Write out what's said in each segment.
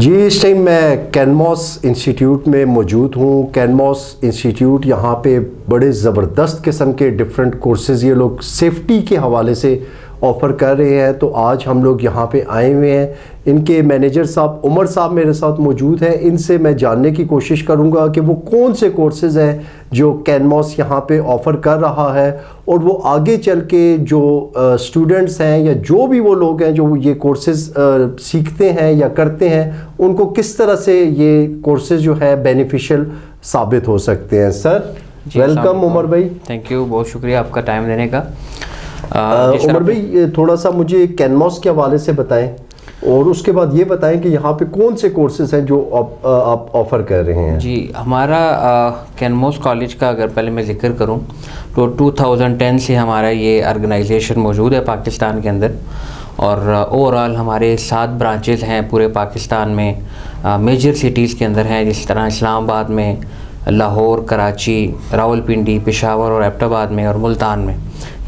जी, इस टाइम मैं कैनमॉस इंस्टीट्यूट में मौजूद हूँ। कैनमॉस इंस्टीट्यूट यहाँ पे बड़े ज़बरदस्त किस्म के डिफरेंट कोर्सेज़ ये लोग सेफ्टी के हवाले से ऑफ़र कर रहे हैं। तो आज हम लोग यहाँ पे आए हुए हैं। इनके मैनेजर साहब उमर साहब मेरे साथ मौजूद हैं। इनसे मैं जानने की कोशिश करूँगा कि वो कौन से कोर्सेज़ हैं जो कैनमॉस यहाँ पे ऑफ़र कर रहा है, और वो आगे चल के जो स्टूडेंट्स हैं या जो भी वो लोग हैं जो ये कोर्सेज़ सीखते हैं या करते हैं, उनको किस तरह से ये कोर्सेज़ जो है बेनिफिशियल साबित हो सकते हैं। सर वेलकम उमर भाई। थैंक यू, बहुत शुक्रिया आपका टाइम देने का। उमर भाई, थोड़ा सा मुझे कैनमॉस के हवाले से बताएं, और उसके बाद ये बताएं कि यहाँ पे कौन से कोर्सेज हैं जो आप ऑफ़र कर रहे हैं। जी, हमारा कैनमॉस कॉलेज का अगर पहले मैं जिक्र करूँ तो 2010 से हमारा ये ऑर्गेनाइजेशन मौजूद है पाकिस्तान के अंदर, और ओवरऑल हमारे 7 ब्रांचेस हैं पूरे पाकिस्तान में। मेजर सिटीज़ के अंदर हैं, जिस तरह इस्लामाबाद में, लाहौर, कराची, रावलपिंडी, पेशावर और एबटाबाद में और मुल्तान में।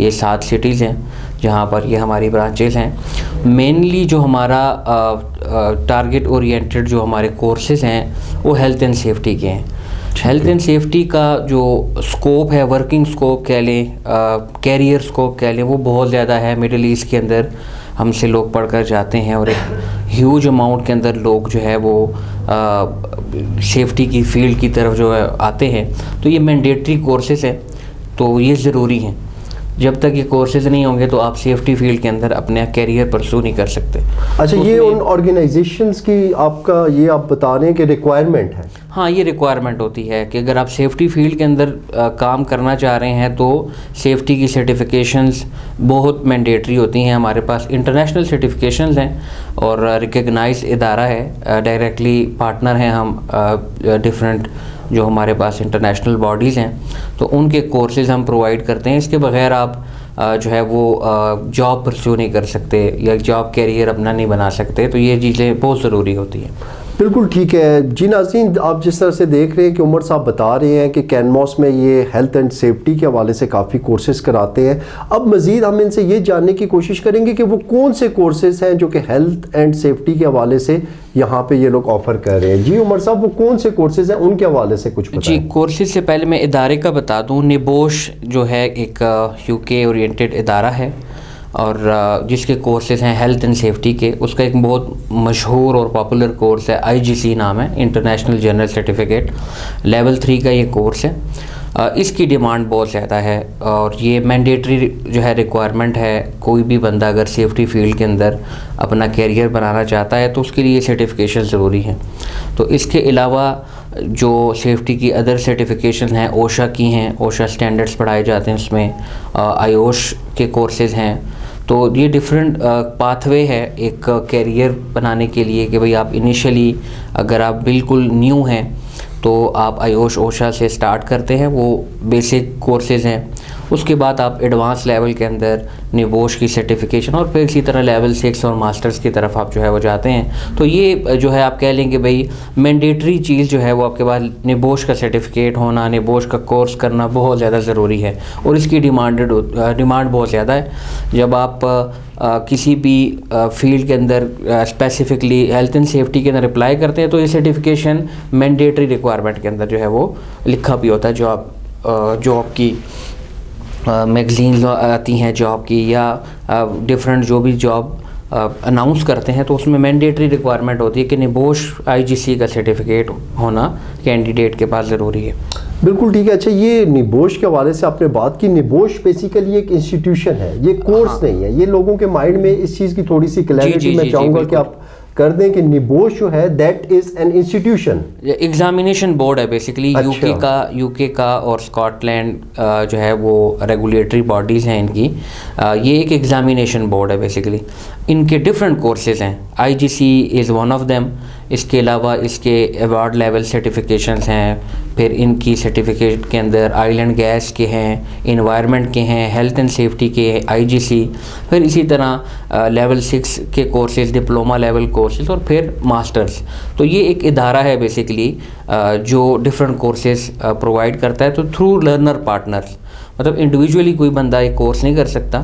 ये 7 सिटीज़ हैं जहाँ पर ये हमारी ब्रांचेस हैं। मेनली जो हमारा टारगेट ओरिएंटेड जो हमारे कोर्सेज़ हैं वो हेल्थ एंड सेफ्टी के हैं। हेल्थ एंड सेफ्टी का जो स्कोप है, वर्किंग स्कोप कह लें, कैरियर स्कोप कह लें, वो बहुत ज़्यादा है। मिडिल ईस्ट के अंदर हमसे लोग पढ़कर जाते हैं और एक ह्यूज अमाउंट के अंदर लोग जो है वो सेफ्टी की फील्ड की तरफ जो है आते हैं। तो ये मैंडेटरी कोर्सेज हैं, तो ये ज़रूरी हैं। जब तक ये कोर्सेज नहीं होंगे तो आप सेफ्टी फील्ड के अंदर अपने कैरियर परसू नहीं कर सकते। अच्छा, ये उन ऑर्गेनाइजेशंस की आपका ये आप बता रहे हैं कि रिक्वायरमेंट है? हाँ, ये रिक्वायरमेंट होती है कि अगर आप सेफ्टी फील्ड के अंदर काम करना चाह रहे हैं तो सेफ्टी की सर्टिफिकेशंस बहुत मैंडेटरी होती हैं। हमारे पास इंटरनेशनल सर्टिफिकेशंस हैं और रिकग्नाइज इदारा है, डायरेक्टली पार्टनर हैं हम डिफरेंट जो हमारे पास इंटरनेशनल बॉडीज़ हैं, तो उनके कोर्सेज़ हम प्रोवाइड करते हैं। इसके बगैर आप जो है वो जॉब परस्यू नहीं कर सकते या जॉब कैरियर अपना नहीं बना सकते। तो ये चीज़ें बहुत ज़रूरी होती हैं। बिल्कुल ठीक है जी। नाज़रीन, आप जिस तरह से देख रहे हैं कि उमर साहब बता रहे हैं कि कैनमॉस में ये हेल्थ एंड सेफ्टी के हवाले से काफ़ी कोर्सेज़ कराते हैं। अब मज़ीद हम इनसे ये जानने की कोशिश करेंगे कि वो कौन से कोर्सेज़ हैं जो कि हेल्थ एंड सेफ्टी के हवाले से यहाँ पे ये लोग ऑफ़र कर रहे हैं। जी उमर साहब, वो कौन से कोर्सेज़ हैं, उनके हवाले से कुछ बताएं। जी, कोर्सेज़ से पहले मैं इदारे का बता दूँ। निबोश जो है एक UK ओरिएंटेड इदारा है और जिसके कोर्सेज़ हैं हेल्थ एंड सेफ्टी के। उसका एक बहुत मशहूर और पॉपुलर कोर्स है, IGC नाम है, इंटरनेशनल जनरल सर्टिफिकेट। लेवल 3 का ये कोर्स है। इसकी डिमांड बहुत ज़्यादा है और ये मैंडेटरी जो है रिक्वायरमेंट है। कोई भी बंदा अगर सेफ्टी फील्ड के अंदर अपना कैरियर बनाना चाहता है तो उसके लिए सर्टिफिकेशन ज़रूरी है। तो इसके अलावा जो सेफ्टी की अदर सर्टिफिकेशन हैं, ओशा की हैं, ओशा स्टैंडर्ड्स पढ़ाए जाते हैं उसमें, आयोश के कोर्सेज़ हैं। तो ये डिफरेंट पाथवे है एक कैरियर बनाने के लिए कि भाई आप इनिशियली अगर आप बिल्कुल न्यू हैं तो आप आयोश ओशा से स्टार्ट करते हैं, वो बेसिक कोर्सेज़ हैं। उसके बाद आप एडवांस लेवल के अंदर निबोश की सर्टिफिकेशन और फिर इसी तरह लेवल 6 और मास्टर्स की तरफ आप जो है वो जाते हैं। तो ये जो है आप कह लेंगे भाई मैंडेटरी चीज़ जो है वो आपके पास निबोश का सर्टिफिकेट होना, निबोश का कोर्स करना बहुत ज़्यादा ज़रूरी है और इसकी डिमांड बहुत ज़्यादा है। जब आप किसी भी फील्ड के अंदर स्पेसिफिकली हेल्थ एंड सेफ्टी के अंदर अप्लाई करते हैं तो ये सर्टिफिकेशन मैंडेटरी रिक्वायरमेंट के अंदर जो है वो लिखा भी होता है। जो आप जॉब की मैगज़ीन आती हैं जॉब की या डिफरेंट जो भी जॉब अनाउंस करते हैं तो उसमें मैंडेटरी रिक्वायरमेंट होती है कि निबोश IGC का सर्टिफिकेट होना कैंडिडेट के पास ज़रूरी है। बिल्कुल ठीक है। अच्छा, ये निबोश के हवाले से आपने बात की। निबोश बेसिकली एक इंस्टीट्यूशन है, ये कोर्स नहीं है। ये लोगों के माइंड में इस चीज़ की थोड़ी सी क्लैरिटी मैं चाहूँगा कि आप कर दें कि निबोश जो है that is an institution, examination board है बेसिकली। अच्छा। यूके का और स्कॉटलैंड जो है वो रेगुलेटरी बॉडीज़ हैं इनकी। ये एक एग्जामिनेशन बोर्ड है बेसिकली। इनके डिफरेंट कोर्सेज़ हैं, IGC is one of them. इसके अलावा इसके अवार्ड लेवल सर्टिफिकेशंस हैं, फिर इनकी सर्टिफिकेट के अंदर ऑयल एंड गैस के हैं, इन्वायरमेंट के हैं, हेल्थ एंड सेफ्टी के IGC, फिर इसी तरह लेवल 6 के कोर्सेज़, डिप्लोमा लेवल कोर्सेज़ और फिर मास्टर्स। तो ये एक इदारा है बेसिकली जो डिफरेंट कोर्सेज़ प्रोवाइड करता है। तो थ्रू लर्नर पार्टनर्स, मतलब इंडिविजुअली कोई बंदा एक कोर्स नहीं कर सकता।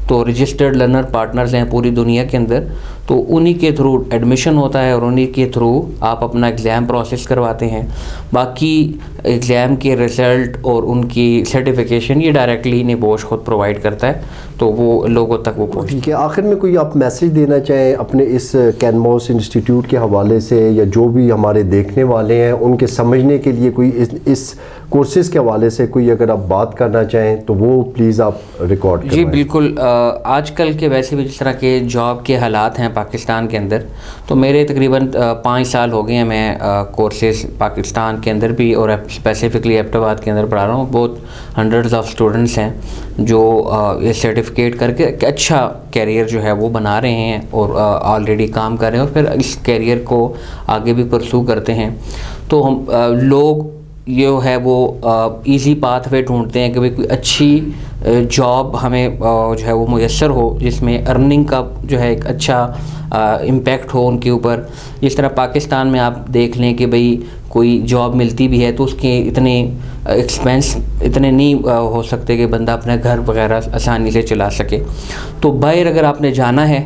तो रजिस्टर्ड लर्नर पार्टनर्स हैं पूरी दुनिया के अंदर, तो उन्हीं के थ्रू एडमिशन होता है और उन्हीं के थ्रू आप अपना एग्ज़ाम प्रोसेस करवाते हैं। बाकी एग्ज़ाम के रिज़ल्ट और उनकी सर्टिफिकेशन ये डायरेक्टली निबोश खुद प्रोवाइड करता है, तो वो लोगों तक वो पहुँचती है। ठीक है, आखिर में कोई आप मैसेज देना चाहें अपने इस कैनमॉस इंस्टीट्यूट के हवाले से, या जो भी हमारे देखने वाले हैं उनके समझने के लिए कोई इस कोर्सेज़ के हवाले से कोई अगर आप बात करना चाहें तो वो प्लीज़ आप रिकॉर्ड करें। जी बिल्कुल, आजकल के वैसे भी जिस तरह के जॉब के हालात हैं पाकिस्तान के अंदर, तो मेरे तकरीबन 5 साल हो गए हैं मैं कोर्सेज़ पाकिस्तान के अंदर भी और स्पेसिफ़िकली एबटाबाद के अंदर पढ़ा रहा हूँ। बहुत हंड्रेड्स ऑफ स्टूडेंट्स हैं जो ये सर्टिफिकेट करके अच्छा कैरियर जो है वो बना रहे हैं और ऑलरेडी काम कर रहे हैं और फिर इस कैरियर को आगे भी परसू करते हैं। तो हम लोग ये है वो इजी पाथवे ढूंढते हैं कि भाई कोई अच्छी जॉब हमें जो है वो मुयस्सर हो जिसमें अर्निंग का जो है एक अच्छा इम्पैक्ट हो उनके ऊपर। जिस तरह पाकिस्तान में आप देख लें कि भाई कोई जॉब मिलती भी है तो उसके इतने एक्सपेंस इतने नहीं हो सकते कि बंदा अपना घर वगैरह आसानी से चला सके। तो बाहर अगर आपने जाना है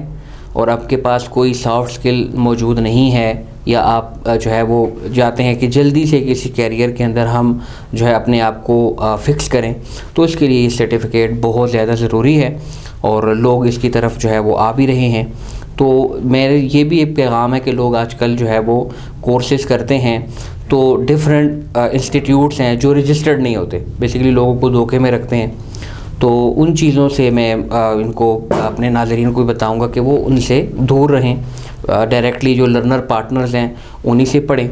और आपके पास कोई सॉफ्ट स्किल मौजूद नहीं है, या आप जो है वो जाते हैं कि जल्दी से किसी कैरियर के अंदर हम जो है अपने आप को फ़िक्स करें, तो इसके लिए ये सर्टिफिकेट बहुत ज़्यादा ज़रूरी है और लोग इसकी तरफ जो है वो आ भी रहे हैं। तो मेरे ये भी एक पैगाम है कि लोग आजकल जो है वो कोर्सेज़ करते हैं तो डिफरेंट इंस्टीट्यूट्स हैं जो रजिस्टर्ड नहीं होते, बेसिकली लोगों को धोखे में रखते हैं। तो उन चीज़ों से मैं इनको अपने नाज़रीन को भी बताऊंगा कि वो उनसे दूर रहें, डायरेक्टली जो लर्नर पार्टनर्स हैं उन्हीं से पढ़ें,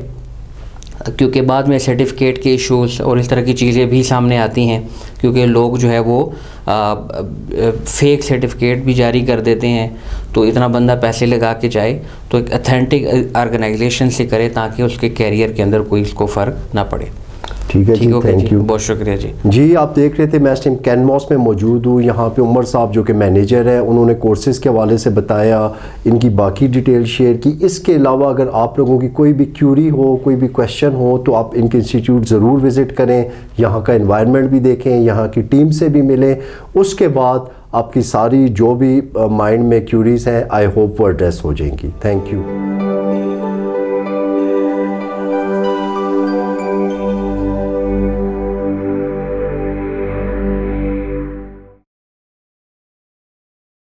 क्योंकि बाद में सर्टिफिकेट के इश्यूज़ और इस तरह की चीज़ें भी सामने आती हैं, क्योंकि लोग जो है वो फेक सर्टिफिकेट भी जारी कर देते हैं। तो इतना बंदा पैसे लगा के जाए तो एक अथेंटिक ऑर्गेनाइजेशन से करे ताकि उसके कैरियर के अंदर कोई इसको फ़र्क ना पड़े। ठीक है जी, थैंक यू, बहुत शुक्रिया जी। जी आप देख रहे थे मैं इस टाइम कैनमॉस में मौजूद हूँ। यहाँ पे उमर साहब जो कि मैनेजर है, उन्होंने कोर्सेज़ के हवाले से बताया, इनकी बाकी डिटेल शेयर की। इसके अलावा अगर आप लोगों की कोई भी क्यूरी हो, कोई भी क्वेश्चन हो, तो आप इनके इंस्टीट्यूट ज़रूर विज़िट करें, यहाँ का इन्वायरमेंट भी देखें, यहाँ की टीम से भी मिलें। उसके बाद आपकी सारी जो भी माइंड में क्यूरीज़ हैं आई होप वो एड्रेस हो जाएंगी। Thank you.